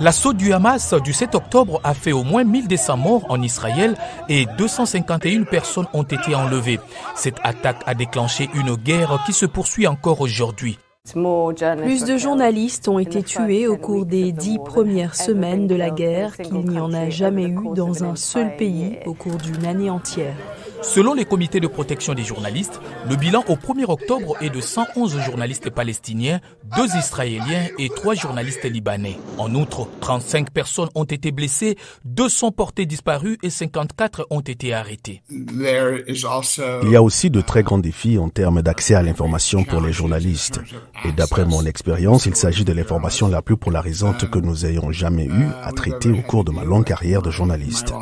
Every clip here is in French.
L'assaut du Hamas du 7 octobre a fait au moins 1200 morts en Israël et 251 personnes ont été enlevées. Cette attaque a déclenché une guerre qui se poursuit encore aujourd'hui. Plus de journalistes ont été tués au cours des 10 premières semaines de la guerre qu'il n'y en a jamais eu dans un seul pays au cours d'une année entière. Selon les comités de protection des journalistes, le bilan au 1er octobre est de 111 journalistes palestiniens, 2 Israéliens et 3 journalistes libanais. En outre, 35 personnes ont été blessées, 2 sont portées disparues et 54 ont été arrêtés. Il y a aussi de très grands défis en termes d'accès à l'information pour les journalistes. Et d'après mon expérience, il s'agit de l'information la plus polarisante que nous ayons jamais eue à traiter au cours de ma longue carrière de journaliste.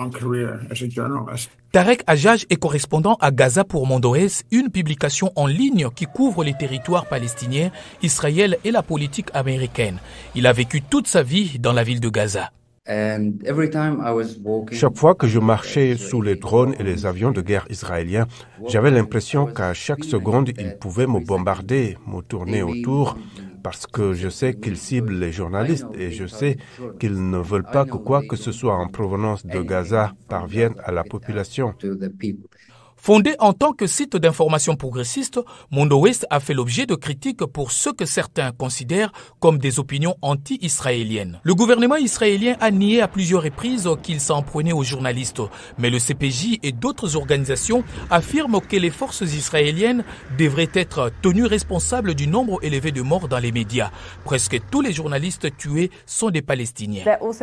Tarek Hajjaj est correspondant à Gaza pour Monde-Ouest, une publication en ligne qui couvre les territoires palestiniens, Israël et la politique américaine. Il a vécu toute sa vie dans la ville de Gaza. Chaque fois que je marchais sous les drones et les avions de guerre israéliens, j'avais l'impression qu'à chaque seconde, ils pouvaient me bombarder, me tourner autour, parce que je sais qu'ils ciblent les journalistes et je sais qu'ils ne veulent pas que quoi que ce soit en provenance de Gaza parvienne à la population. Fondé en tant que site d'information progressiste, Monde-Ouest a fait l'objet de critiques pour ce que certains considèrent comme des opinions anti-israéliennes. Le gouvernement israélien a nié à plusieurs reprises qu'il s'en prenait aux journalistes, mais le CPJ et d'autres organisations affirment que les forces israéliennes devraient être tenues responsables du nombre élevé de morts dans les médias. Presque tous les journalistes tués sont des Palestiniens.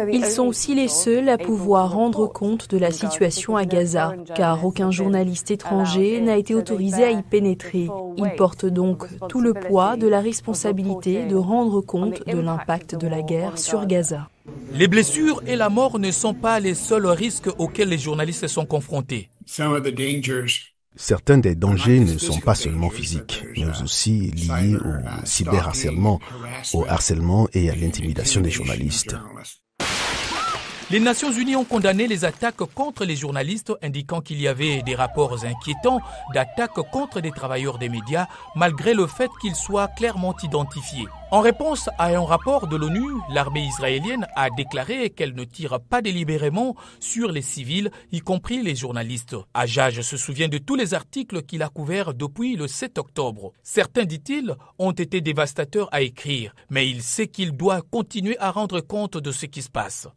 Ils sont aussi les seuls à pouvoir rendre compte de la situation à Gaza, car aucun journaliste étranger n'a été autorisé à y pénétrer. Ils portent donc tout le poids de la responsabilité de rendre compte de l'impact de la guerre sur Gaza. Les blessures et la mort ne sont pas les seuls risques auxquels les journalistes sont confrontés. Certains des dangers ne sont pas seulement physiques, mais aussi liés au cyberharcèlement, au harcèlement et à l'intimidation des journalistes. Les Nations Unies ont condamné les attaques contre les journalistes, indiquant qu'il y avait des rapports inquiétants d'attaques contre des travailleurs des médias, malgré le fait qu'ils soient clairement identifiés. En réponse à un rapport de l'ONU, l'armée israélienne a déclaré qu'elle ne tire pas délibérément sur les civils, y compris les journalistes. Hajjaj se souvient de tous les articles qu'il a couverts depuis le 7 octobre. Certains, dit-il, ont été dévastateurs à écrire, mais il sait qu'il doit continuer à rendre compte de ce qui se passe.